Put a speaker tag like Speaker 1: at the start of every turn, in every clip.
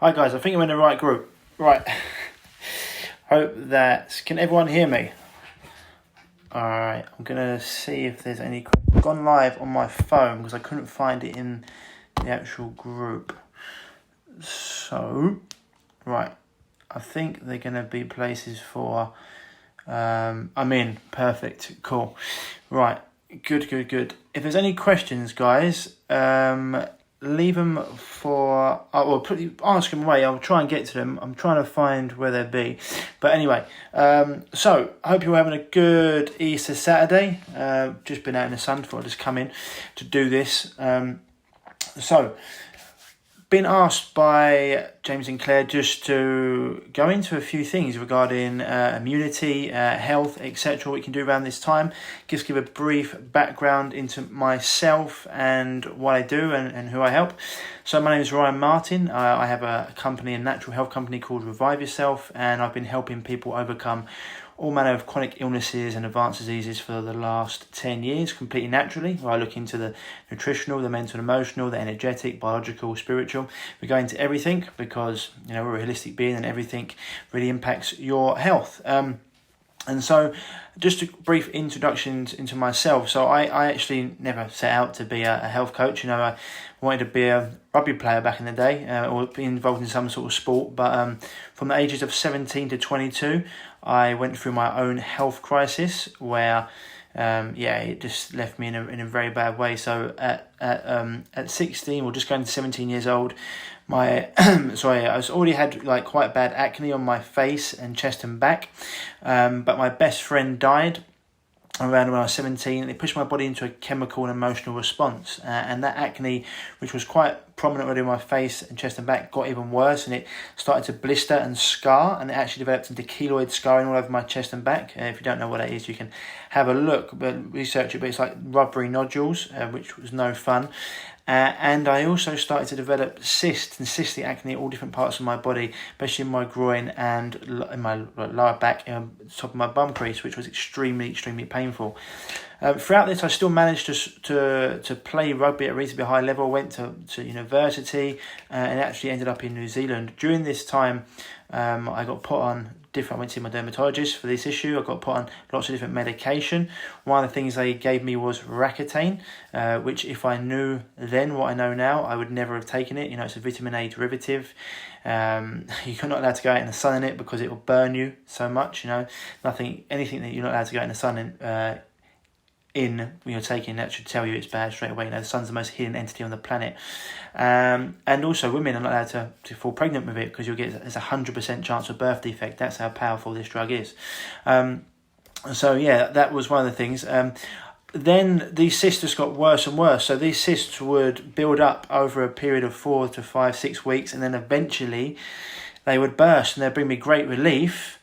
Speaker 1: Hi guys, I think I'm in the right group. Right. Hope that... Can everyone hear me? Alright, I'm going to see if there's any... I've gone live on my phone because I couldn't find it in the actual group. So, right. I think they're going to be places for... I'm in. Perfect. Cool. Right. Good. If there's any questions, guys... leave them for... ask them away. I'll try and get to them. I'm trying to find where they'll be. But anyway, so I hope you're having a good Easter Saturday. Just been out in the sun before I just come in to do this. So, been asked by James and Claire just to go into a few things regarding immunity, health, etc. What we can do around this time. Just give a brief background into myself and what I do and who I help. So my name is Ryan Martin. I have a company, a natural health company called Revive Yourself, and I've been helping people overcome all manner of chronic illnesses and advanced diseases for the last 10 years, completely naturally, where I look into the nutritional, the mental and emotional, the energetic, biological, spiritual. We go into everything because, we're a holistic being and everything really impacts your health. And so, just a brief introduction into myself. So I actually never set out to be a health coach. I wanted to be a rugby player back in the day, or be involved in some sort of sport. But from the ages of 17 to 22, I went through my own health crisis where, it just left me in a very bad way. So at 16, or just going to 17 years old, I was already had quite bad acne on my face and chest and back, but my best friend died around when I was 17, and it pushed my body into a chemical and emotional response, and that acne, which was quite prominent already on my face and chest and back, got even worse, and it started to blister and scar, and it actually developed into keloid scarring all over my chest and back. If you don't know what that is, you can have a look, but research it, but it's like rubbery nodules, which was no fun. And I also started to develop cysts and cystic acne in all different parts of my body, especially in my groin and in my lower back, top of my bum crease, which was extremely painful. Throughout this, I still managed to play rugby at a reasonably high level. I went to university and actually ended up in New Zealand. During this time, I got put on I went to my dermatologist for this issue. I got put on lots of different medication. One of the things they gave me was Racetane, which if I knew then what I know now, I would never have taken it. It's a vitamin A derivative. You're not allowed to go out in the sun in it because it will burn you so much. Anything that you're not allowed to go out in the sun in when you're taking that should tell you it's bad straight away. The sun's the most hidden entity on the planet, and also women are not allowed to fall pregnant with it because there's 100% chance of birth defect. That's how powerful this drug is. That was one of the things. Then these cysts just got worse and worse. So these cysts would build up over a period of 4 to 5, 6 weeks, and then eventually they would burst, and they'd bring me great relief,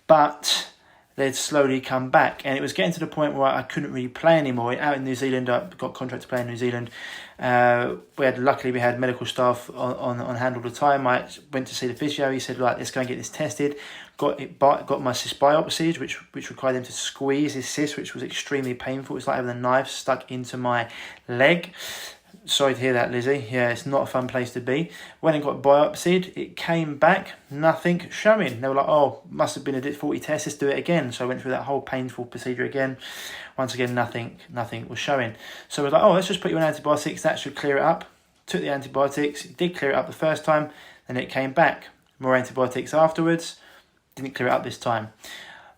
Speaker 1: but they'd slowly come back, and it was getting to the point where I couldn't really play anymore. Out in New Zealand, I got a contract to play in New Zealand. Luckily we had medical staff on hand all the time. I went to see the physio. He said, "Right, let's go and get this tested." Got my cyst biopsied, which required them to squeeze his cyst, which was extremely painful. It's like having a knife stuck into my leg. Sorry to hear that, Lizzie. Yeah, it's not a fun place to be. When it got biopsied, it came back, nothing showing. They were like, "Oh, must have been a faulty test, let's do it again." So I went through that whole painful procedure again. Once again, nothing was showing. So we're like, "Oh, let's just put you on antibiotics, that should clear it up." Took the antibiotics, it did clear it up the first time, then it came back. More antibiotics afterwards, didn't clear it up this time.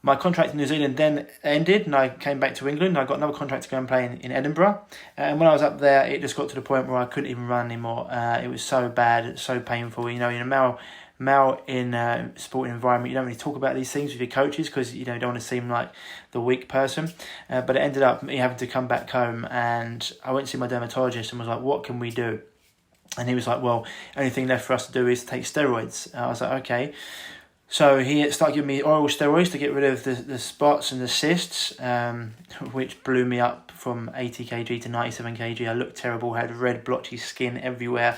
Speaker 1: My contract in New Zealand then ended, and I came back to England. I got another contract to go and play in Edinburgh. And when I was up there, it just got to the point where I couldn't even run anymore. It was so bad, so painful. In a male in a sporting environment, you don't really talk about these things with your coaches because you don't want to seem like the weak person. But it ended up me having to come back home, and I went to see my dermatologist and was like, "What can we do?" And he was like, "Well, only thing left for us to do is take steroids." I was like, "Okay." So he started giving me oral steroids to get rid of the spots and the cysts, which blew me up from 80 kg to 97 kg. I looked terrible, had red blotchy skin everywhere.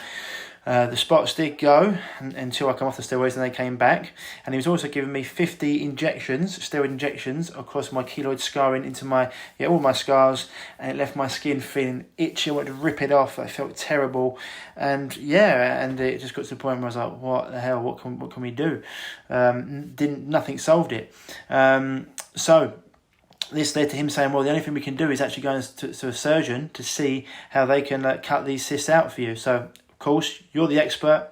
Speaker 1: The spots did go until I come off the steroids, and they came back. And he was also giving me 50 injections, steroid injections, across my keloid scarring into all my scars, and it left my skin feeling itchy. I wanted to rip it off. I felt terrible, and it just got to the point where I was like, "What the hell? What can we do?" Nothing solved it. So this led to him saying, well, the only thing we can do is actually go to a surgeon to see how they can cut these cysts out for you. So, of course, you're the expert.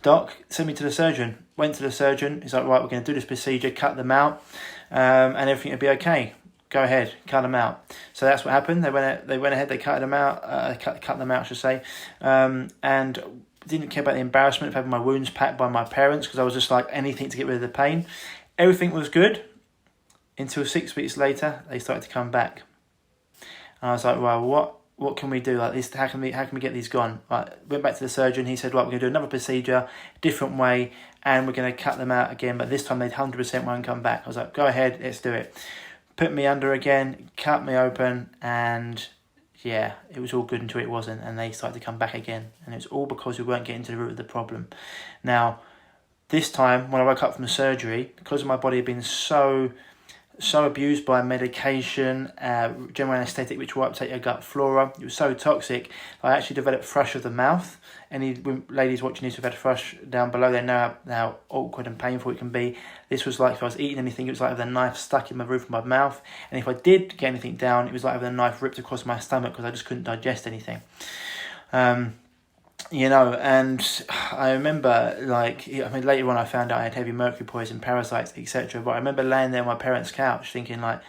Speaker 1: Doc, send me to the surgeon. Went to the surgeon. He's like, right, we're going to do this procedure, cut them out, and everything will be okay. Go ahead, cut them out. So that's what happened. They went ahead, they cut them out, cut them out, I should say, and didn't care about the embarrassment of having my wounds packed by my parents, because I was just like, anything to get rid of the pain. Everything was good until 6 weeks later. They started to come back, and I was like, well, what can we do like this? How can we get these gone? Right, went back to the surgeon. He said, right, we're going to do another procedure, different way, and we're going to cut them out again, but this time they 100% won't come back. I was like, go ahead, let's do it. Put me under again, cut me open, and yeah, it was all good until it wasn't, and they started to come back again. And it's all because we weren't getting to the root of the problem. Now, this time, when I woke up from the surgery, because my body had been so abused by medication, general anaesthetic, which will uptake your gut flora, it was so toxic, I actually developed thrush of the mouth. Any ladies watching this who've had thrush down below, they know how awkward and painful it can be. This was like if I was eating anything, it was like with a knife stuck in the roof of my mouth. And if I did get anything down, it was like with a knife ripped across my stomach, because I just couldn't digest anything. And I remember, later on I found out I had heavy mercury poison, parasites, etc. But I remember laying there on my parents' couch thinking, like,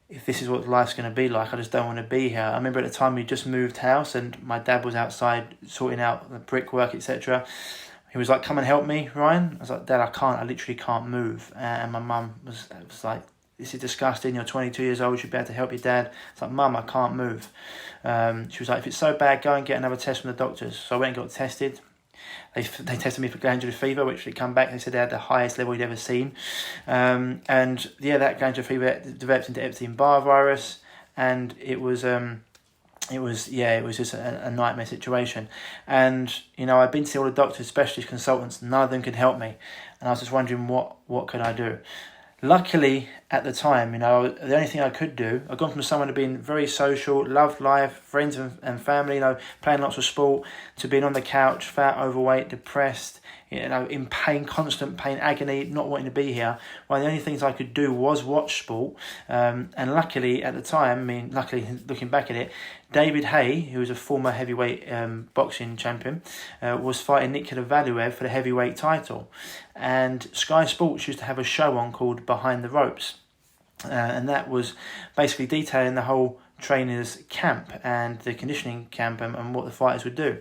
Speaker 1: if this is what life's going to be like, I just don't want to be here. I remember at the time we just moved house, and my dad was outside sorting out the brickwork, etc. He was like, come and help me, Ryan. I was like, Dad, I literally can't move. And my mum was like, this is disgusting, you're 22 years old, you should be able to help your dad. It's like, Mum, I can't move. She was like, if it's so bad, go and get another test from the doctors. So I went and got tested. They tested me for glandular fever, which they come back, they said they had the highest level you'd ever seen. That glandular fever developed into Epstein-Barr virus, and it was just a nightmare situation. And, I've been to see all the doctors, specialist consultants, none of them could help me. And I was just wondering what could I do? Luckily, at the time, the only thing I could do, I'd gone from someone to being very social, loved life, friends and family, playing lots of sport, to being on the couch, fat, overweight, depressed, in pain, constant pain, agony, not wanting to be here. Well, the only things I could do was watch sport. And luckily, at the time, looking back at it, David Haye, who was a former heavyweight boxing champion, was fighting Nikola Valuev for the heavyweight title. And Sky Sports used to have a show on called Behind the Ropes. And that was basically detailing the whole trainer's camp and the conditioning camp and what the fighters would do.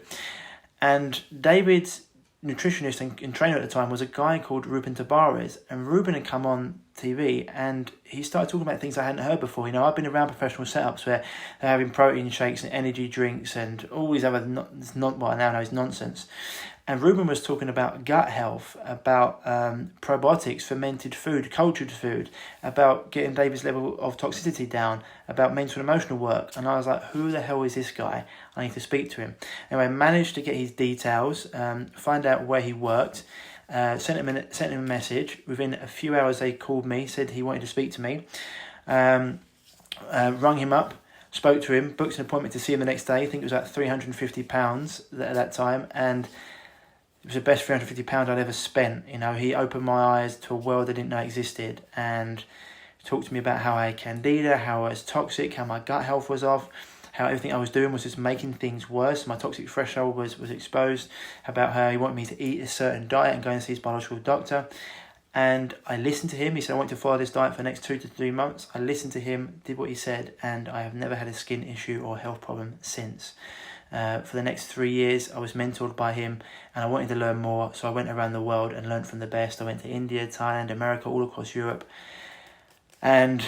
Speaker 1: And David's nutritionist and trainer at the time was a guy called Ruben Tabares, and Ruben had come on TV and he started talking about things I hadn't heard before. I've been around professional setups where they're having protein shakes and energy drinks and all these other what I now know is nonsense. And Ruben was talking about gut health, about probiotics, fermented food, cultured food, about getting David's level of toxicity down, about mental and emotional work. And I was like, who the hell is this guy? I need to speak to him. Anyway, I managed to get his details, find out where he worked, sent him a message. Within a few hours, they called me, said he wanted to speak to me. Rung him up, spoke to him, booked an appointment to see him the next day. I think it was at £350 at that time. And it was the best £350 I'd ever spent. He opened my eyes to a world I didn't know existed, and talked to me about how I had candida, how I was toxic, how my gut health was off, how everything I was doing was just making things worse. My toxic threshold was exposed, about how he wanted me to eat a certain diet and go and see his biological doctor. And I listened to him. He said, I want to follow this diet for the next 2 to 3 months. I listened to him, did what he said, and I have never had a skin issue or health problem since. For the next 3 years, I was mentored by him, and I wanted to learn more, so I went around the world and learned from the best. I went to India, Thailand, America, all across Europe. And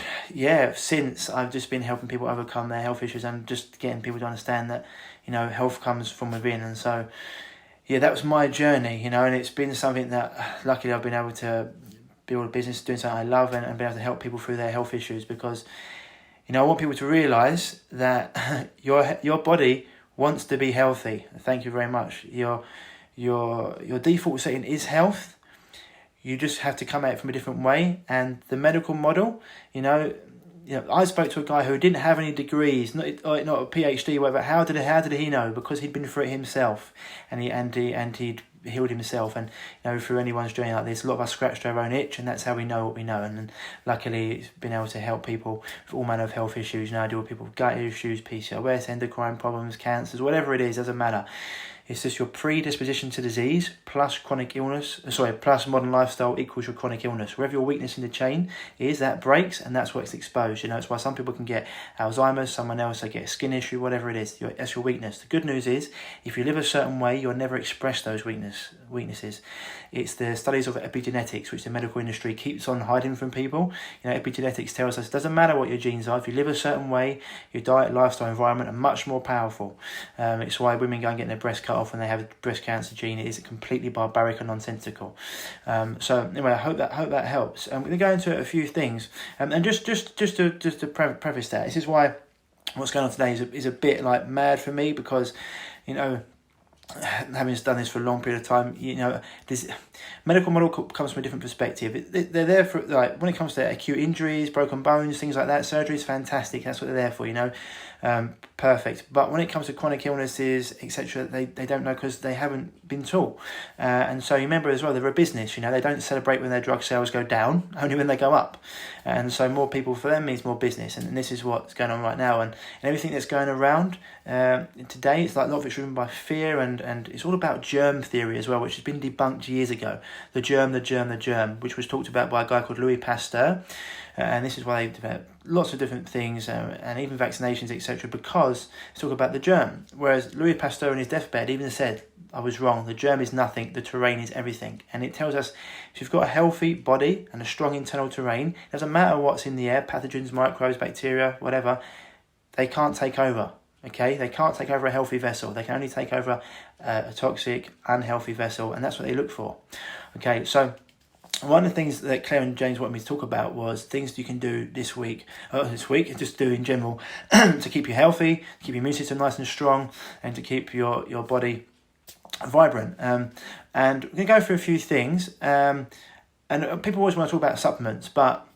Speaker 1: since I've just been helping people overcome their health issues and just getting people to understand that, health comes from within. And so, that was my journey, and it's been something that luckily I've been able to build a business doing something I love and be able to help people through their health issues, because, I want people to realise that your body wants to be healthy. Thank you very much. your default setting is health. You just have to come at it from a different way. And the medical model, I spoke to a guy who didn't have any degrees, not a PhD, whatever. How did he know? Because he'd been through it himself, and he'd healed himself. And through anyone's journey like this, a lot of us scratched our own itch, and that's how we know what we know. And luckily, it's been able to help people with all manner of health issues. I deal with people with gut issues, PCOS, endocrine problems, cancers, whatever it is, doesn't matter. It's just your predisposition to disease plus plus modern lifestyle equals your chronic illness. Wherever your weakness in the chain is, that breaks, and that's what's exposed. It's why some people can get Alzheimer's, someone else they get a skin issue, whatever it is. That's your weakness. The good news is, if you live a certain way, you'll never express those weaknesses. It's the studies of epigenetics, which the medical industry keeps on hiding from people. Epigenetics tells us it doesn't matter what your genes are. If you live a certain way, your diet, lifestyle, environment are much more powerful. It's why women go and get their breast cut off when they have a breast cancer gene. It is completely barbaric and nonsensical. So anyway, I hope that helps. I'm going to go into a few things, and just to preface that, this is why what's going on today is a bit like mad for me, because having done this for a long period of time, this medical model comes from a different perspective. They're there for, like, when it comes to acute injuries, broken bones, things like that, surgery is fantastic. That's what they're there for, perfect. But when it comes to chronic illnesses, etc., they don't know, because they haven't been taught. And so you remember as well, they're a business. They don't celebrate when their drug sales go down, only when they go up. And so more people for them means more business. And this is what's going on right now. And everything that's going around today, it's like a lot of it's driven by fear, and it's all about germ theory as well, which has been debunked years ago. The germ, which was talked about by a guy called Louis Pasteur. And this is why they developed lots of different things, and even vaccinations, etc., because it's talk about the germ. Whereas Louis Pasteur on his deathbed even said, I was wrong, the germ is nothing, the terrain is everything. And it tells us, if you've got a healthy body and a strong internal terrain, it doesn't matter what's in the air, pathogens, microbes, bacteria, whatever, they can't take over. Okay, they can't take over a healthy vessel. They can only take over a toxic, unhealthy vessel, and that's what they look for. Okay, so one of the things that Claire and James wanted me to talk about was things you can do this week, just do in general, to keep you healthy, to keep your immune system nice and strong, and to keep your body vibrant. And we're going to go through a few things. And people always want to talk about supplements, but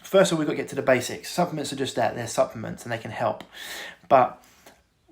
Speaker 1: first of all, we've got to get to the basics. Supplements are just that, they're supplements, and they can help. But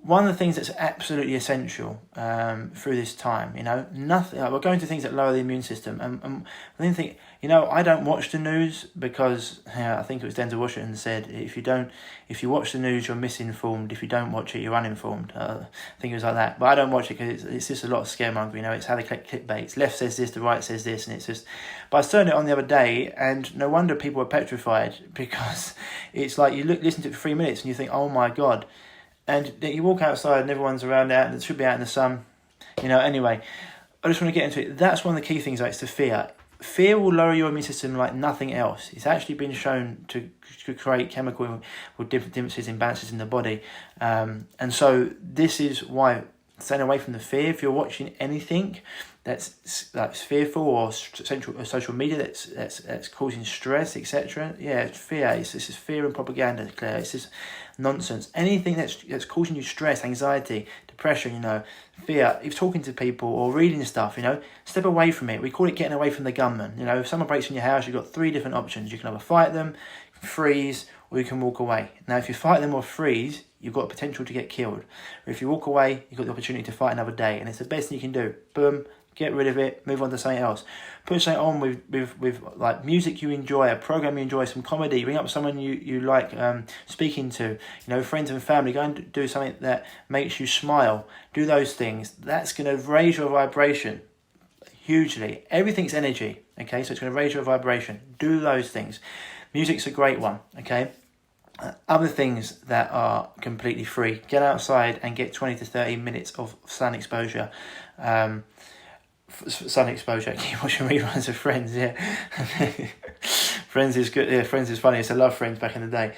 Speaker 1: one of the things that's absolutely essential through this time, nothing. We're going to things that lower the immune system, and I didn't think, I don't watch the news because I think it was Denzel Washington said, if you watch the news, you're misinformed. If you don't watch it, you're uninformed. I think it was like that, but I don't watch it because it's just a lot of scaremongering. It's how they collect clickbaits. Left says this, the right says this, and it's just. But I turned it on the other day, and no wonder people were petrified, because it's like you listen to it for 3 minutes and you think, oh my God. And you walk outside and everyone's around out and it should be out in the sun. Anyway, I just want to get into it. That's one of the key things, it's the fear. Fear will lower your immune system like nothing else. It's actually been shown to create chemical or differences, imbalances in the body. And so this is why, staying away from the fear. If you're watching anything that's fearful, or social media that's causing stress, etc. It's fear. This is fear and propaganda, Claire. It's just nonsense. Anything that's causing you stress, anxiety, depression, fear. If talking to people or reading stuff, step away from it. We call it getting away from the gunman. If someone breaks in your house, you've got 3 different options. You can either fight them, freeze, or you can walk away. Now, if you fight them or freeze, you've got potential to get killed. Or if you walk away, you've got the opportunity to fight another day, and it's the best thing you can do. Boom. Get rid of it, move on to something else. Put something on with like music you enjoy, a program you enjoy, some comedy. Bring up someone you like speaking to, friends and family. Go and do something that makes you smile. Do those things. That's going to raise your vibration hugely. Everything's energy, okay? So it's going to raise your vibration. Do those things. Music's a great one, okay? Other things that are completely free. Get outside and get 20 to 30 minutes of sun exposure. Sun exposure. Keep watching reruns of Friends. Yeah, Friends is good. Yeah, Friends is funny. I used to love Friends back in the day.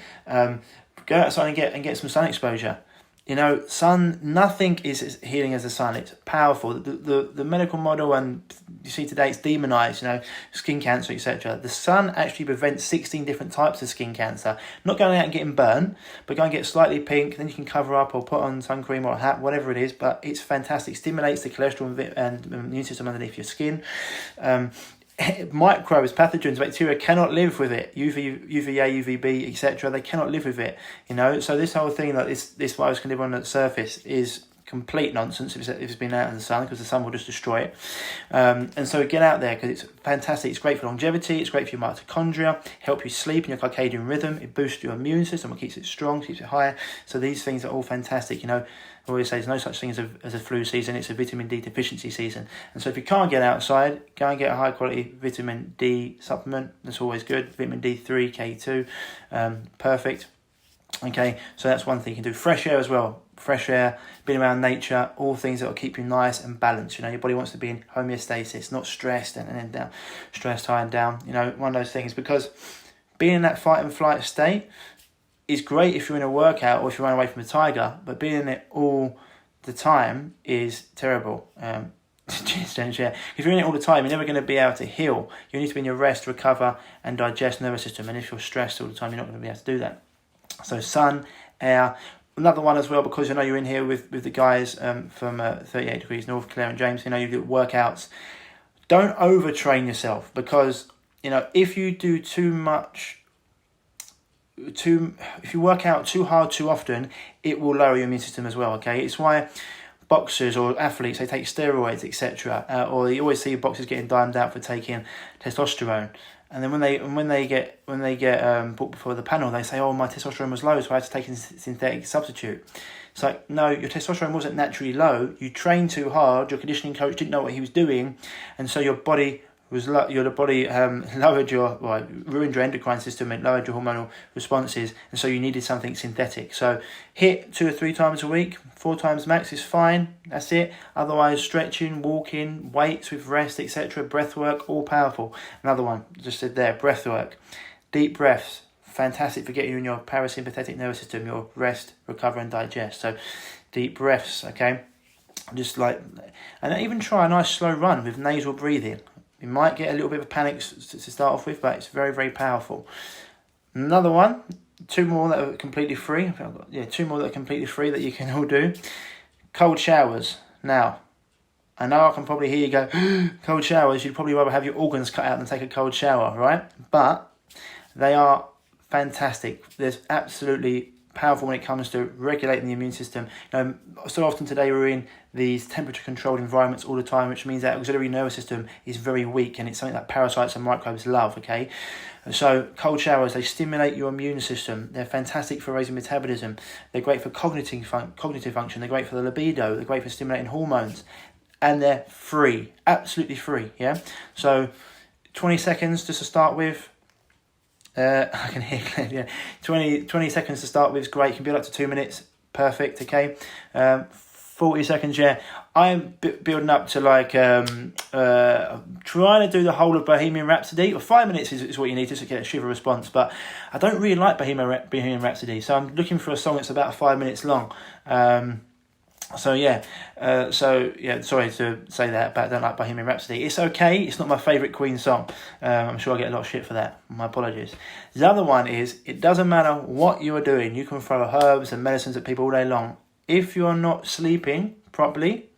Speaker 1: Go outside and get some sun exposure. You know, sun, nothing is as healing as the sun. It's powerful. The medical model, and you see today, it's demonized, you know, skin cancer, etc. The sun actually prevents 16 different types of skin cancer. Not going out and getting burnt, but going and get slightly pink, then you can cover up or put on sun cream or a hat, whatever it is. But it's fantastic. Stimulates the cholesterol and immune system underneath your skin. Microbes, pathogens, bacteria cannot live with it. UVA, UVB, etc. They cannot live with it. You know, so this whole thing that this virus can live on the surface is complete nonsense if it's been out in the sun, because the sun will just destroy it. And so get out there, because it's fantastic. It's great for longevity. It's great for your mitochondria. Help you sleep in your circadian rhythm. It boosts your immune system. It keeps it strong, keeps it higher. So these things are all fantastic. You know, I always say there's no such thing as a flu season. It's a vitamin D deficiency season. And so if you can't get outside, go and get a high quality vitamin D supplement. That's always good. Vitamin D3, K2, perfect. Okay, so that's one thing you can do. Fresh air as well. Fresh air, being around nature, all things that will keep you nice and balanced. You know, your body wants to be in homeostasis, not stressed and then down, stressed high and down. You know, one of those things, because being in that fight and flight state is great if you're in a workout or if you run away from a tiger, but being in it all the time is terrible. If you're in it all the time, you're never going to be able to heal. You need to be in your rest, recover, and digest nervous system. And if you're stressed all the time, you're not going to be able to do that. So sun, air. Another one as well, because you know you're in here with the guys from 38 Degrees North, Claire and James. You know, you do workouts. Don't overtrain yourself, because you know if you do too much. If you work out too hard too often, it will lower your immune system as well. Okay, it's why boxers or athletes, they take steroids, etc. Or you always see boxers getting dimed out for taking testosterone. And then when they get put before the panel, they say, "Oh, my testosterone was low, so I had to take a synthetic substitute." It's like, no, your testosterone wasn't naturally low. You trained too hard. Your conditioning coach didn't know what he was doing, and so your body lowered ruined your endocrine system, and lowered your hormonal responses, and so you needed something synthetic. So hit 2 or 3 times a week, 4 times max is fine. That's it. Otherwise, stretching, walking, weights with rest, etc. Breath work, all powerful. Another one just said there, breath work, deep breaths, fantastic for getting you in your parasympathetic nervous system, your rest, recover, and digest. So deep breaths, okay, just like, and even try a nice slow run with nasal breathing. You might get a little bit of panic to start off with, but it's very, very powerful. Another one, 2 more that are completely free. 2 more that are completely free that you can all do. Cold showers. Now, I know I can probably hear you go, cold showers, you'd probably rather have your organs cut out than take a cold shower, right? But they are fantastic. There's absolutely powerful when it comes to regulating the immune system. You know, so often today we're in these temperature controlled environments all the time, which means that auxiliary nervous system is very weak, and it's something that parasites and microbes love. Okay, so cold showers, they stimulate your immune system. They're fantastic for raising metabolism. They're great for cognitive function. They're great for the libido. They're great for stimulating hormones, and they're free, absolutely free. Yeah, so 20 seconds just to start with. I can hear clearly, yeah. 20 seconds to start with is great. You can build up to 2 minutes. Perfect, okay. 40 seconds, yeah. I'm building up to like, trying to do the whole of Bohemian Rhapsody. Well, 5 minutes is what you need just to get a shiver response. But I don't really like Bohemian Rhapsody. So I'm looking for a song that's about 5 minutes long. Sorry to say that, but I don't like Bohemian Rhapsody. It's okay, it's not my favourite Queen song. I'm sure I get a lot of shit for that. My apologies. The other one is, it doesn't matter what you are doing. You can throw herbs and medicines at people all day long. If you're not sleeping properly,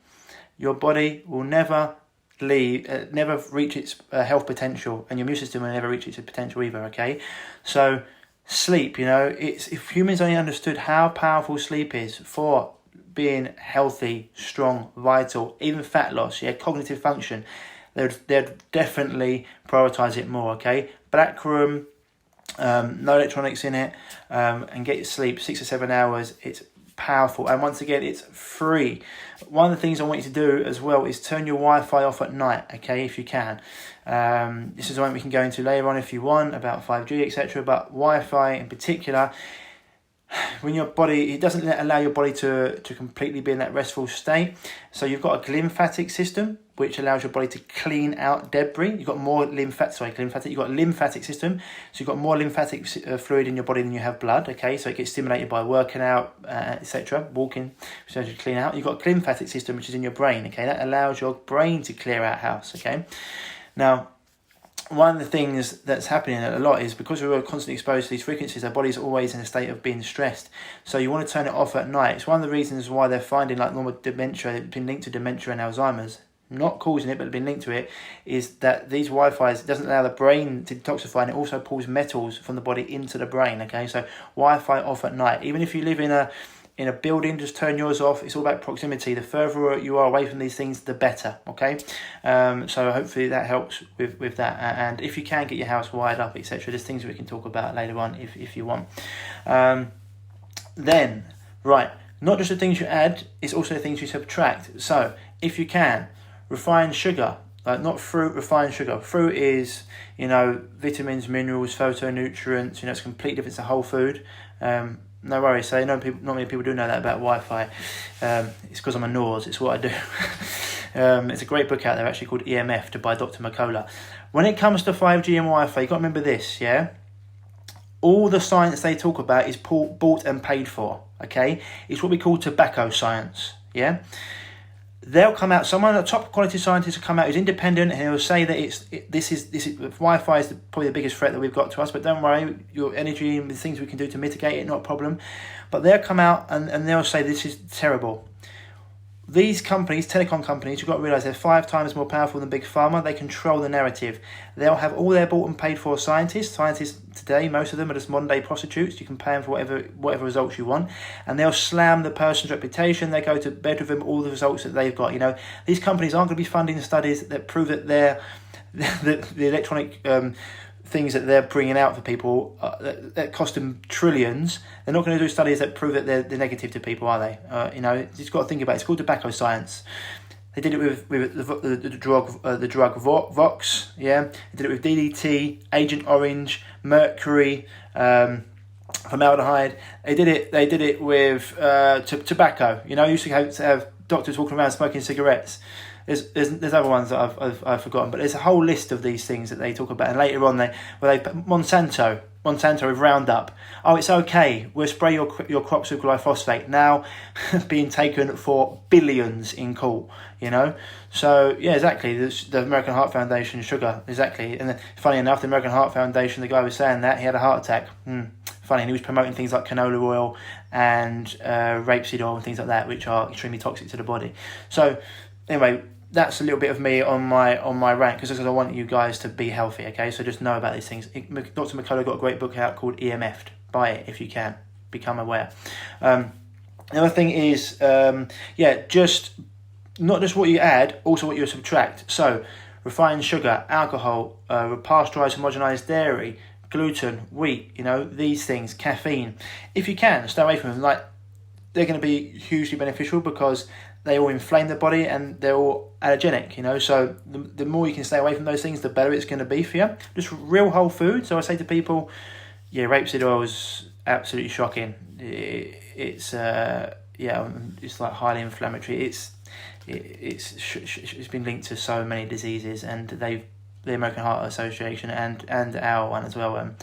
Speaker 1: your body will never reach its health potential, and your immune system will never reach its potential either, okay? So sleep, you know, if humans only understood how powerful sleep is for being healthy, strong, vital, even fat loss, cognitive function, they'd definitely prioritise it more, okay? Black room, no electronics in it, and get your sleep, 6 or 7 hours. It's powerful, and once again, it's free. One of the things I want you to do as well is turn your Wi-Fi off at night, okay, if you can. This is something we can go into later on if you want, about 5G, etc., but Wi-Fi in particular, when your body, it doesn't allow your body to completely be in that restful state. So you've got a lymphatic system, which allows your body to clean out debris. You've got more lymphatic. You've got a lymphatic system, so you've got more lymphatic fluid in your body than you have blood. Okay, so it gets stimulated by working out, etc., walking, so to clean out. You've got a lymphatic system which is in your brain. Okay, that allows your brain to clear out house. Okay, now, one of the things that's happening a lot is because we're constantly exposed to these frequencies, our body's always in a state of being stressed. So you want to turn it off at night. It's one of the reasons why they're finding like normal dementia, it's been linked to dementia and Alzheimer's. Not causing it, but been linked to it, is that these Wi-Fi's doesn't allow the brain to detoxify, and it also pulls metals from the body into the brain. Okay, so Wi-Fi off at night. Even if you live in a building, just turn yours off. It's all about proximity. The further you are away from these things, the better. Okay, so hopefully that helps with that. And if you can get your house wired up, etc., there's things we can talk about later on if you want. Then, right, not just the things you add, it's also the things you subtract. So if you can, refined sugar, like not fruit, refined sugar. Fruit is, vitamins, minerals, phytonutrients. It's completely different. It's a whole food. No worries. So not many people do know that about Wi-Fi. It's because I'm a nose. It's what I do. It's a great book out there actually called EMF by Dr. McCullough. When it comes to 5G and Wi-Fi, you got to remember this, yeah? All the science they talk about is bought and paid for, okay? It's what we call tobacco science, yeah? They'll come out, someone, a top quality scientist will come out who's independent, and he'll say that this is Wi-Fi is probably the biggest threat that we've got to us, but don't worry, your energy and the things we can do to mitigate it, not a problem. But they'll come out and they'll say this is terrible. These companies, telecom companies, you've got to realise they're 5 times more powerful than Big Pharma. They control the narrative. They'll have all their bought and paid for scientists. Scientists today, most of them are just modern day prostitutes. You can pay them for whatever results you want. And they'll slam the person's reputation. They go to bed with them, all the results that they've got. These companies aren't going to be funding studies that prove that the electronic things that they're bringing out for people that cost them trillions. They're not going to do studies that prove that they're negative to people, are they? You've got to think about it. It's called tobacco science. They did it with the drug Vox, yeah. They did it with DDT, Agent Orange, mercury, formaldehyde. They did it with tobacco. You used to have doctors walking around smoking cigarettes. There's other ones that I've forgotten, but there's a whole list of these things that they talk about. And later on, Monsanto with Roundup. Oh, it's okay. We'll spray your crops with glyphosate. Now being taken for billions in court. So yeah, exactly. The American Heart Foundation sugar, exactly. And then, funny enough, the American Heart Foundation, the guy was saying that he had a heart attack. Funny, and he was promoting things like canola oil and rapeseed oil and things like that, which are extremely toxic to the body. So anyway, that's a little bit of me on my rant, because I want you guys to be healthy, okay? So just know about these things. Dr. McCullough got a great book out called EMF'd. Buy it if you can. Become aware. The other thing is, just not just what you add, also what you subtract. So refined sugar, alcohol, pasteurised, homogenised dairy, gluten, wheat, these things, caffeine. If you can, stay away from them. Like, they're going to be hugely beneficial because they all inflame the body and they're all allergenic, so the more you can stay away from those things, the better it's going to be for you. Just real whole food. So I say to people, rapeseed oil is absolutely shocking. It's like highly inflammatory. It's been linked to so many diseases, and the American Heart Association and our one as well.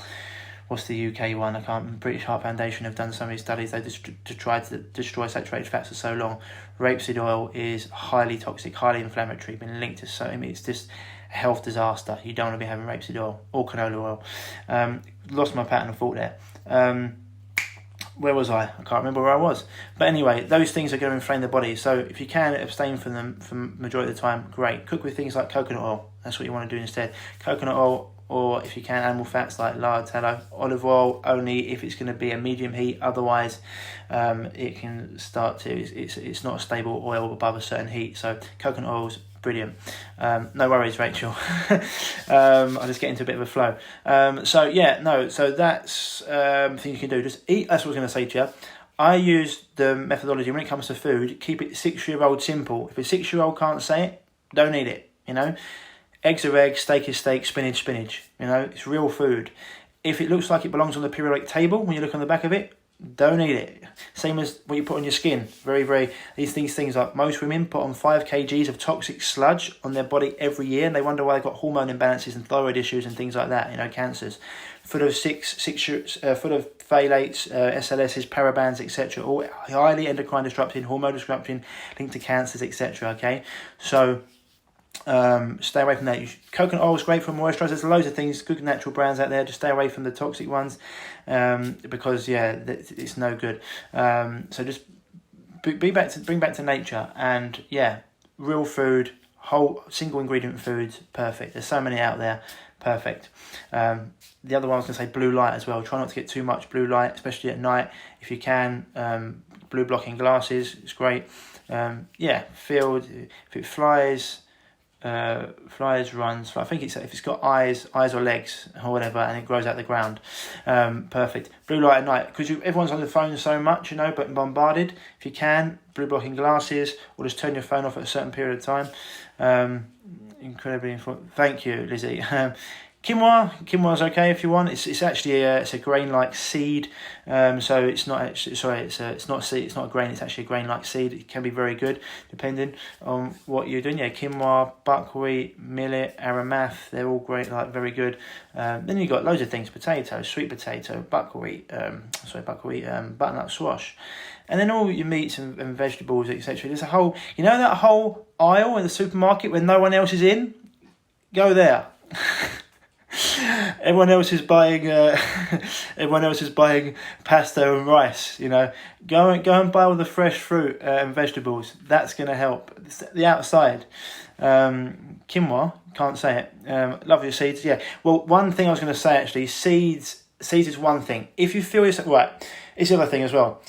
Speaker 1: What's the UK one? British Heart Foundation have done so many studies. They to try to destroy saturated fats for so long. Rapeseed oil is highly toxic, highly inflammatory, been linked to so many. It's just a health disaster. You don't want to be having rapeseed oil or canola oil. Lost my pattern of thought there. Where was I? I can't remember where I was. But anyway, those things are going to inflame the body. So if you can abstain from them for majority of the time, great. Cook with things like coconut oil. That's what you want to do instead. Coconut oil, or if you can, animal fats like lard, tallow. Olive oil only if it's going to be a medium heat. Otherwise, it can start to. It's not a stable oil above a certain heat. So coconut oil's brilliant. No worries, Rachel. I'll just get into a bit of a flow. So that's things you can do. Just eat. That's what I was going to say to you. I use the methodology when it comes to food. Keep it 6-year-old simple. If a 6-year-old can't say it, don't eat it. Eggs are eggs, steak is steak, spinach. It's real food. If it looks like it belongs on the periodic table when you look on the back of it, Don't eat it. Same as what you put on your skin. These things like most women put on 5 kgs of toxic sludge on their body every year, and they wonder why they've got hormone imbalances and thyroid issues and things like that, cancers. Full of full of phthalates, SLSs, parabens, etc. All highly endocrine disrupting, hormone disrupting, linked to cancers, etc. Okay, so stay away from that. Coconut oil is great for moisturizer. There's loads of things, good natural brands out there. Just stay away from the toxic ones, because it's no good. So just bring back to nature, and real food, whole single ingredient foods, perfect. There's so many out there, perfect. The other one I was going to say, blue light as well. Try not to get too much blue light, especially at night if you can. Blue blocking glasses, it's great. Field, if it flies, runs. I think if it's got eyes or legs or whatever, and it grows out the ground, perfect. Blue light at night, because everyone's on the phone so much, but bombarded. If you can, blue blocking glasses, or just turn your phone off at a certain period of time. Incredibly important. Thank you, Lizzie. Quinoa's okay if you want. It's actually it's a grain-like seed. So it's not actually it's not seed. It's not a grain. It's actually a grain-like seed. It can be very good depending on what you're doing. Quinoa, buckwheat, millet, aramath. They're all great, very good. Then you've got loads of things: potatoes, sweet potato, buckwheat, butternut squash. And then all your meats and vegetables, etc. There's a whole, that whole aisle in the supermarket when no one else is in. Go there. Everyone else is buying pasta and rice. Go and buy all the fresh fruit and vegetables. That's going to help. The outside, quinoa, can't say it. Love your seeds. Yeah. Well, one thing I was going to say actually, seeds is one thing. If you feel right, it's the other thing as well.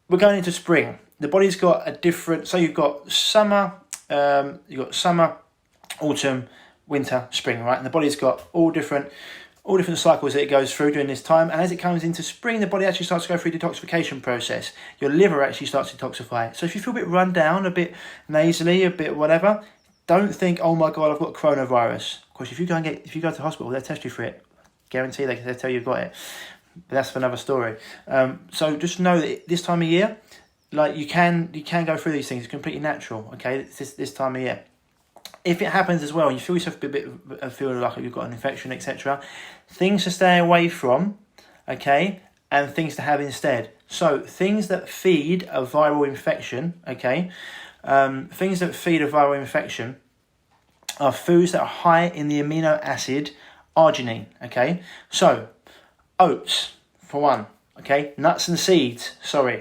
Speaker 1: We're going into spring. The body's got a different. So you've got summer, autumn, winter, spring, right? And the body's got all different cycles that it goes through during this time. And as it comes into spring, the body actually starts to go through a detoxification process. Your liver actually starts to detoxify. So if you feel a bit run down, a bit nasally, a bit whatever, don't think, oh my God, I've got coronavirus. Of course, if you go to the hospital, they'll test you for it. Guarantee they'll tell you you've got it. But that's for another story. So just know that this time of year, you can go through these things. It's completely natural. Okay, this time of year. If it happens as well, and you feel yourself feeling like you've got an infection, etc., things to stay away from, okay, and things to have instead. So things that feed a viral infection, okay, things that feed a viral infection are foods that are high in the amino acid arginine, okay. So oats, for one, okay, nuts and seeds. So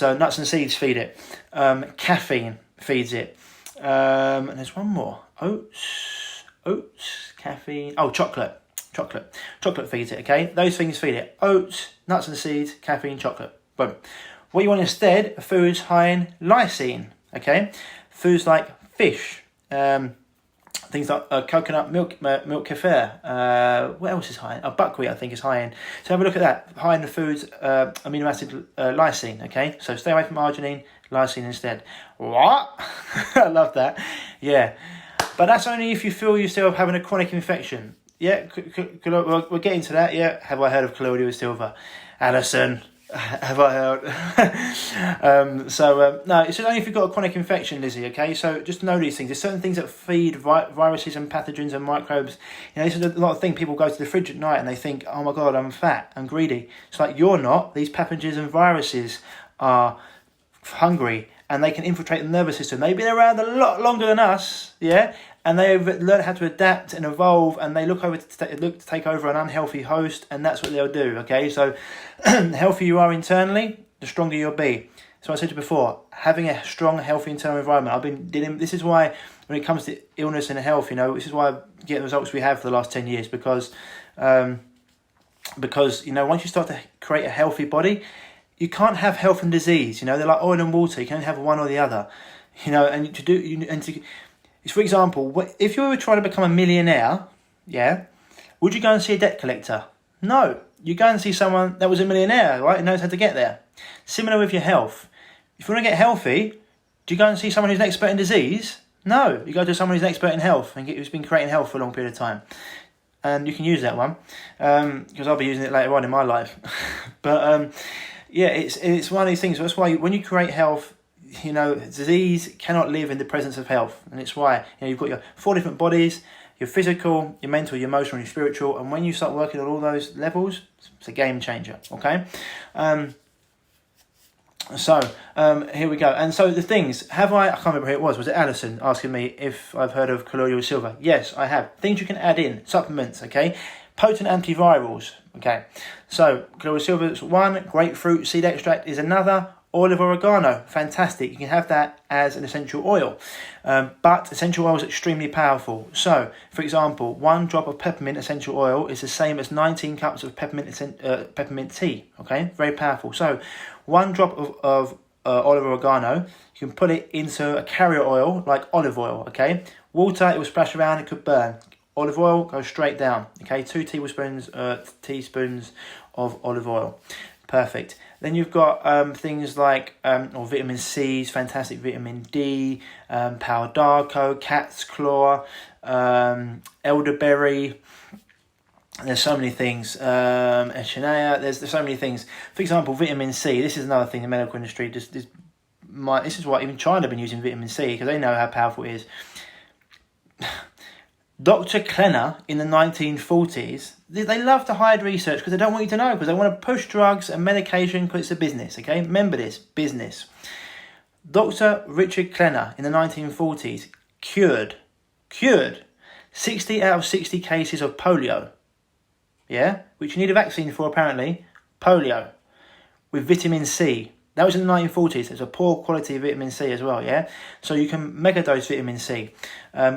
Speaker 1: nuts and seeds feed it. Caffeine feeds it. And there's one more. Oats, caffeine. Oh, chocolate feeds it. Okay, those things feed it. Oats, nuts and seeds, caffeine, chocolate. Boom. What you want instead are foods high in lysine. Okay, foods like fish, things like coconut milk kefir. What else is high in? Buckwheat, I think, is high in. So have a look at that. High in the foods, amino acid lysine. Okay, so stay away from arginine. Lysine instead. What? I love that. Yeah. But that's only if you feel yourself having a chronic infection. Yeah, we're getting to that. Yeah. Have I heard of colloidal silver? Alison, have I heard? No, it's only if you've got a chronic infection, Lizzie, okay? So just know these things. There's certain things that feed viruses and pathogens and microbes. This is a lot of things. People go to the fridge at night and they think, oh my God, I'm fat, I'm greedy. It's like, you're not. These pathogens and viruses are hungry, and they can infiltrate the nervous system. They've been around a lot longer than us, yeah, and they've learned how to adapt and evolve, and they look to take over an unhealthy host, and that's what they'll do. Okay, so the healthier you are internally, the stronger you'll be. So I said to you before, having a strong, healthy internal environment. I've been dealing. This is why, when it comes to illness and health, this is why I get the results we have for the last 10 years, because once you start to create a healthy body, you can't have health and disease. They're like oil and water. You can only have one or the other. It's, for example, if you were trying to become a millionaire, yeah, would you go and see a debt collector? No, you go and see someone that was a millionaire, right, and knows how to get there. Similar with your health. If you want to get healthy, do you go and see someone who's an expert in disease? No, you go to someone who's an expert in health and who's been creating health for a long period of time. And you can use that one, because I'll be using it later on in my life. But Yeah, it's one of these things. That's why when you create health, you know, disease cannot live in the presence of health, and it's why, you know, you've got your 4 different bodies: your physical, your mental, your emotional, and your spiritual. And when you start working on all those levels, it's a game changer. Okay. So here we go. And so the things, I can't remember who it was it Alison asking me if I've heard of colloidal silver? Yes, I have. Things you can add in, supplements, okay? Potent antivirals, okay? So colloidal silver is one, grapefruit seed extract is another, olive oregano, fantastic. You can have that as an essential oil. But essential oil is extremely powerful. So, for example, 1 drop of peppermint essential oil is the same as 19 cups of peppermint tea, okay? Very powerful. So, 1 drop of olive oregano, you can put it into a carrier oil like olive oil, okay? Water, it will splash around, it could burn. Olive oil goes straight down, okay? 2 teaspoons of olive oil. Perfect. Then you've got things like vitamin C's, fantastic vitamin D, Power Darko, cat's claw, elderberry. There's so many things. Echinacea. There's so many things. For example, vitamin C. This is another thing the medical industry this is why even China have been using vitamin C, because they know how powerful it is. Dr. Klenner in the 1940s, they love to hide research because they don't want you to know, because they want to push drugs and medication because it's a business, okay? Remember this, business. Dr. Richard Klenner in the 1940s cured 60 out of 60 cases of polio, yeah? Which you need a vaccine for, apparently, polio, with vitamin C. That was in the 1940s. It's a poor quality of vitamin C as well, yeah? So you can megadose vitamin C.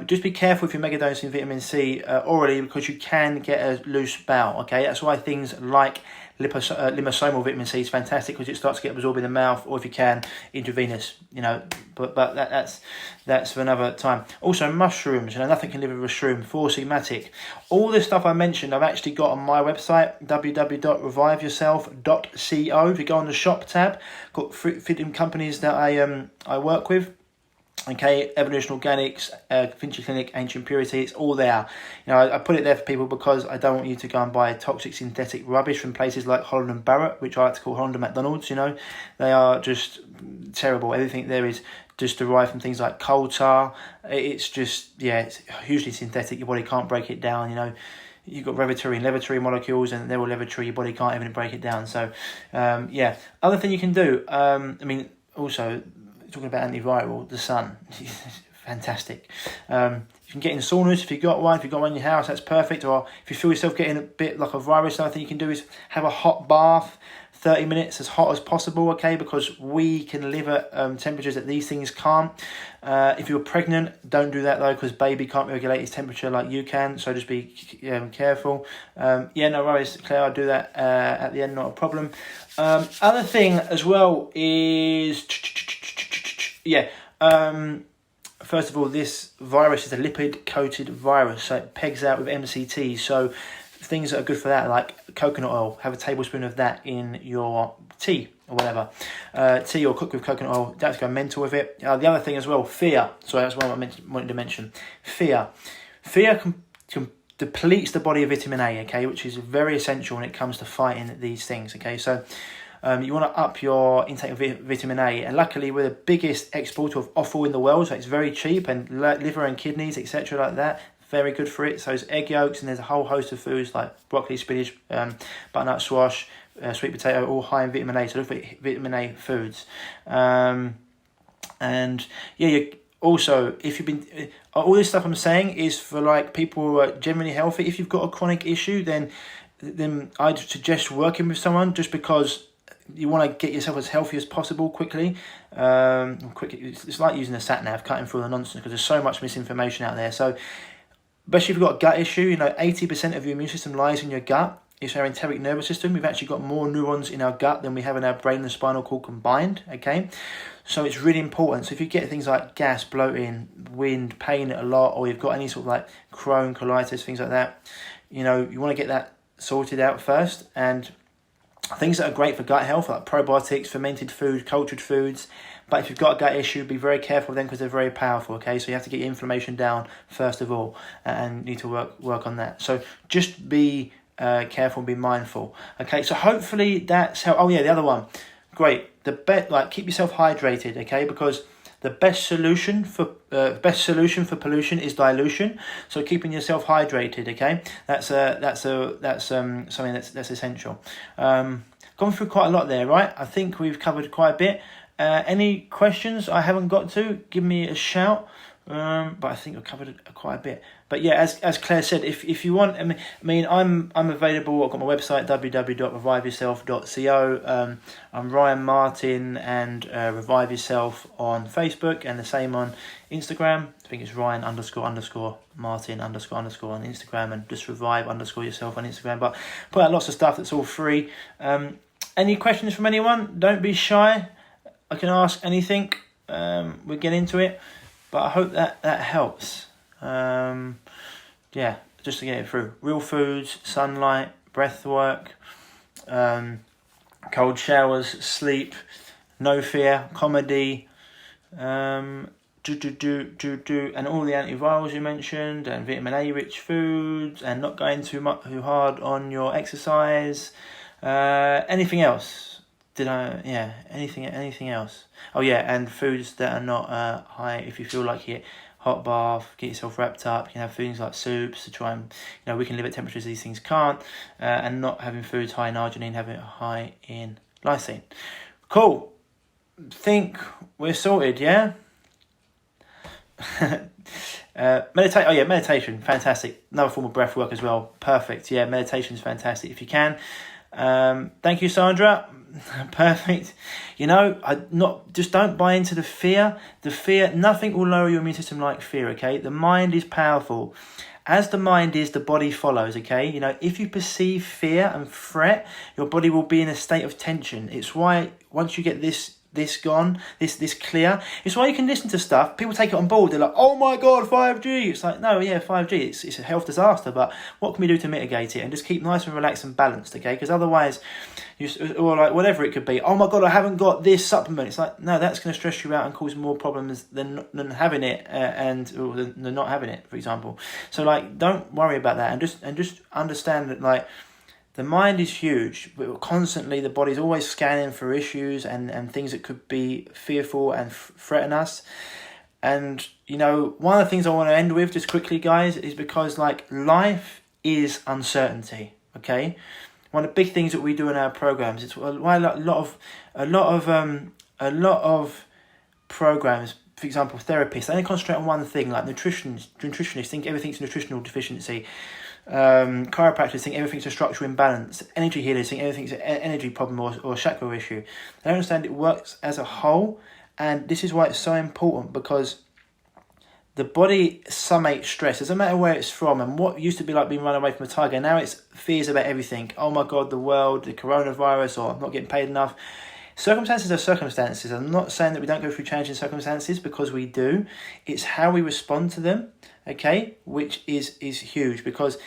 Speaker 1: Just be careful if you're megadosing vitamin C orally, because you can get a loose bowel, okay? That's why things like liposomal vitamin C is fantastic, because it starts to get absorbed in the mouth, or if you can, intravenous, you know. But that's for another time. Also, mushrooms, you know, nothing can live with a shroom. 4-sigmatic. All this stuff I mentioned, I've actually got on my website, www.reviveyourself.co. If you go on the shop tab, got 50 companies that I work with. Okay, Evolution Organics, Finchley Clinic, Ancient Purity, it's all there. You know, I put it there for people because I don't want you to go and buy toxic synthetic rubbish from places like Holland and Barrett, which I like to call Holland and McDonald's, you know. They are just terrible. Everything there is just derived from things like coal tar. It's just, yeah, it's hugely synthetic. Your body can't break it down, you know. You've got revitary and levitary molecules, and they're all levitary. Your body can't even break it down. So, yeah. Other thing you can do, also, talking about antiviral, the sun, fantastic. You can get in saunas if you've got one. If you've got one in your house, that's perfect. Or if you feel yourself getting a bit like a virus, another thing you can do is have a hot bath, 30 minutes, as hot as possible, okay? Because we can live at temperatures that these things can't. If you're pregnant, don't do that though, because baby can't regulate its temperature like you can, so just be careful. No worries, Claire, I'll do that at the end, not a problem. Other thing as well is, first of all, this virus is a lipid-coated virus, so it pegs out with MCT, so things that are good for that, like coconut oil, have a tablespoon of that in your tea or whatever. Tea or cook with coconut oil, don't have to go mental with it. The other thing as well, fear. So that's what I wanted to mention. Fear depletes the body of vitamin A, okay, which is very essential when it comes to fighting these things, okay. So you want to up your intake of vitamin A, and luckily we're the biggest exporter of offal in the world, so it's very cheap, and liver and kidneys, etc. like that, very good for it. So it's egg yolks, and there's a whole host of foods like broccoli, spinach, butternut squash, sweet potato, all high in vitamin A. So look for vitamin A foods. Also, if you've been, all this stuff I'm saying is for like people who are generally healthy. If you've got a chronic issue, then I'd suggest working with someone, just because you want to get yourself as healthy as possible quickly. It's like using a sat nav, cutting through the nonsense, because there's so much misinformation out there. So, especially if you've got a gut issue, 80% of your immune system lies in your gut. It's our enteric nervous system. We've actually got more neurons in our gut than we have in our brain and spinal cord combined, okay? So it's really important. So if you get things like gas, bloating, wind, pain a lot, or you've got any sort of like Crohn, colitis, things like that, you want to get that sorted out first. And things that are great for gut health, like probiotics, fermented food, cultured foods. But if you've got a gut issue, be very careful with them, because they're very powerful, okay? So you have to get your inflammation down first of all, and need to work on that. So just be careful and be mindful. Okay, so hopefully that's how. Oh yeah, the other one, great. Keep yourself hydrated. Okay, because the best solution for pollution is dilution. So keeping yourself hydrated. Okay, that's something that's essential. Gone through quite a lot there, right? I think we've covered quite a bit. Any questions I haven't got to, give me a shout. But I think I've covered quite a bit. But yeah, as Claire said, if you want, I mean, I'm available. I've got my website www.reviveyourself.co. I'm Ryan Martin and Revive Yourself on Facebook, and the same on Instagram. I think it's Ryan __Martin __ on Instagram, and just Revive _yourself on Instagram. But put out lots of stuff that's all free. Any questions from anyone? Don't be shy. I can ask anything. We'll get into it. But I hope that helps. Just to get it through. Real foods, sunlight, breath work, cold showers, sleep, no fear, comedy, and all the antivirals you mentioned, and vitamin A rich foods, and not going too hard on your exercise. Anything else? Anything else? Oh yeah, and foods that are not high. If you feel like it, hot bath, get yourself wrapped up. You can have things like soups to try and, we can live at temperatures these things can't, and not having foods high in arginine, having it high in lysine. Cool. Think we're sorted, yeah? Meditation, fantastic. Another form of breath work as well. Perfect. Yeah, meditation's fantastic if you can. Thank you, Sandra. Perfect. Just don't buy into the fear. Nothing will lower your immune system like fear, okay? The mind is powerful. As the mind is, the body follows, okay? If you perceive fear and threat, your body will be in a state of tension. It's why once you get this gone, this clear, it's why you can listen to stuff. People take it on board. They're like, oh my God, 5G. It's like, no, yeah, 5G, it's a health disaster, but what can we do to mitigate it? And just keep nice and relaxed and balanced, okay? Because otherwise, or like whatever it could be, oh my God, I haven't got this supplement. It's like, no, that's going to stress you out and cause more problems than having it than not having it, for example. So like, don't worry about that, and just understand that like, the mind is huge, but constantly the body's always scanning for issues and things that could be fearful and threaten us. And, one of the things I want to end with just quickly, guys, is because like life is uncertainty, okay? One of the big things that we do in our programs, it's why a lot of programs, for example, therapists, they only concentrate on one thing, like nutritionists think everything's nutritional deficiency. Chiropractors think everything's a structural imbalance. Energy healers think everything's an energy problem or chakra issue. They don't understand it works as a whole, and this is why it's so important, because the body summates stress. It doesn't matter where it's from, and what used to be like being run away from a tiger, now it's fears about everything. Oh my God, the world, the coronavirus, or I'm not getting paid enough. Circumstances are circumstances. I'm not saying that we don't go through changing circumstances, because we do. It's how we respond to them, okay, which is huge. Because,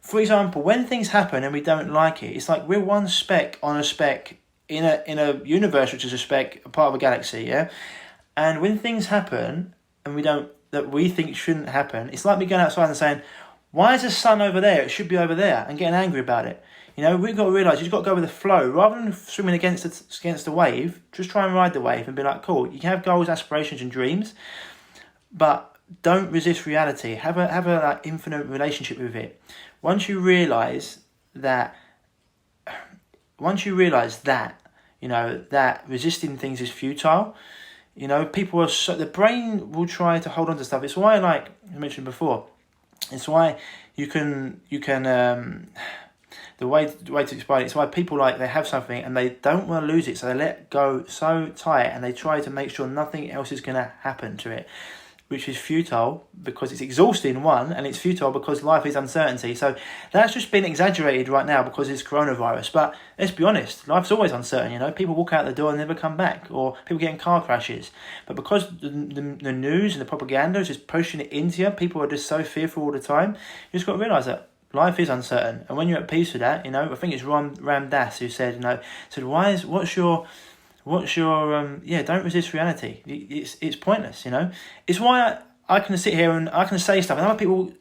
Speaker 1: for example, when things happen and we don't like it, it's like we're one speck on a speck in a universe which is a speck, a part of a galaxy, yeah? And when things happen and that we think shouldn't happen, it's like me going outside and saying, why is the sun over there? It should be over there, and getting angry about it. We've got to realise you've got to go with the flow. Rather than swimming against the wave, just try and ride the wave and be like, cool, you can have goals, aspirations and dreams, but don't resist reality. Have a like infinite relationship with it. Once you realise that, that resisting things is futile, people are the brain will try to hold on to stuff. It's why, like I mentioned before, it's why you can the way to explain it, it's why people they have something and they don't want to lose it, so they let go so tight and they try to make sure nothing else is going to happen to it, which is futile because it's exhausting, one, and it's futile because life is uncertainty. So that's just been exaggerated right now because it's coronavirus. But let's be honest, life's always uncertain, People walk out the door and never come back, or people get in car crashes. But because the news and the propaganda is just pushing it into you, people are just so fearful all the time, you just got to realise that life is uncertain. And when you're at peace with that, I think it's Ram Dass who said, what's your don't resist reality. It's pointless, It's why I can sit here and I can say stuff, and other people,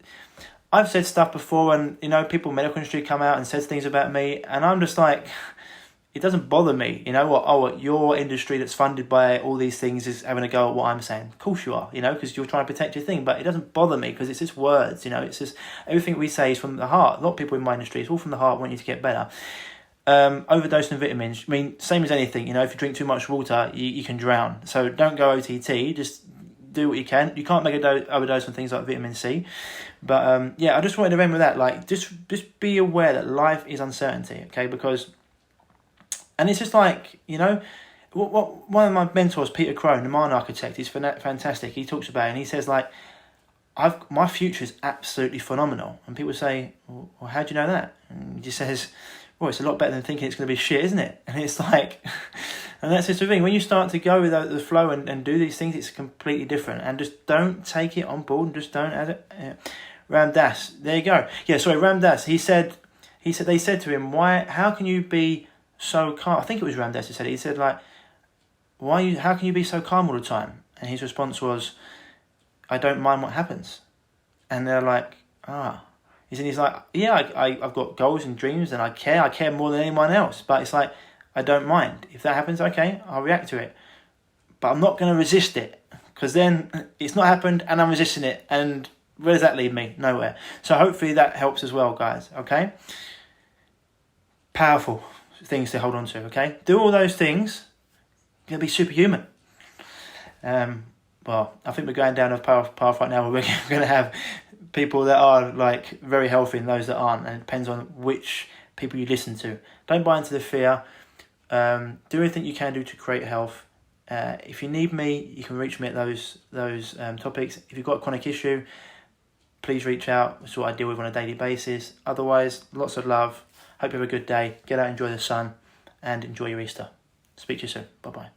Speaker 1: I've said stuff before, and you know, people in the medical industry come out and said things about me, and I'm just like, it doesn't bother me. You know what? Oh, your industry that's funded by all these things is having a go at what I'm saying. Of course you are, you know, because you're trying to protect your thing. But it doesn't bother me because it's just words, you know. It's just everything we say is from the heart. A lot of people in my industry, it's all from the heart. Want you to get better. Overdosing of vitamins. I mean, same as anything. You know, if you drink too much water, you can drown. So don't go OTT. Just do what you can. You can't make a overdose on things like vitamin C. But yeah, I just wanted to end with that. Like, just be aware that life is uncertainty. Okay, because. And it's just like, you know, one of my mentors, Peter Crone, the Marne architect, he's fantastic. He talks about it and he says, like, my future is absolutely phenomenal. And people say, well, how do you know that? And he just says, well, it's a lot better than thinking it's going to be shit, isn't it? And it's like, and that's just the thing. When you start to go with the flow and do these things, it's completely different. And just don't take it on board and just don't add it. Ram Dass, there you go. Yeah, sorry, Ram Dass, they said to him, how can you be so calm? I think it was Ram Dass who said it. He said, like, how can you be so calm all the time? And his response was, I don't mind what happens. And they're like, he's like, yeah, I've got goals and dreams and I care more than anyone else, but it's like, I don't mind. If that happens, okay, I'll react to it. But I'm not going to resist it, because then it's not happened and I'm resisting it, and where does that lead me? Nowhere. So hopefully that helps as well, guys, okay? Powerful things to hold on to, okay? Do all those things, you're going to be superhuman. Well, I think we're going down a path right now where we're going to have people that are like very healthy and those that aren't, and it depends on which people you listen to. Don't buy into the fear. Do everything you can do to create health. If you need me, you can reach me at those topics. If you've got a chronic issue, please reach out. It's what I deal with on a daily basis. Otherwise, lots of love. Hope you have a good day. Get out, enjoy the sun, and enjoy your Easter. Speak to you soon. Bye-bye.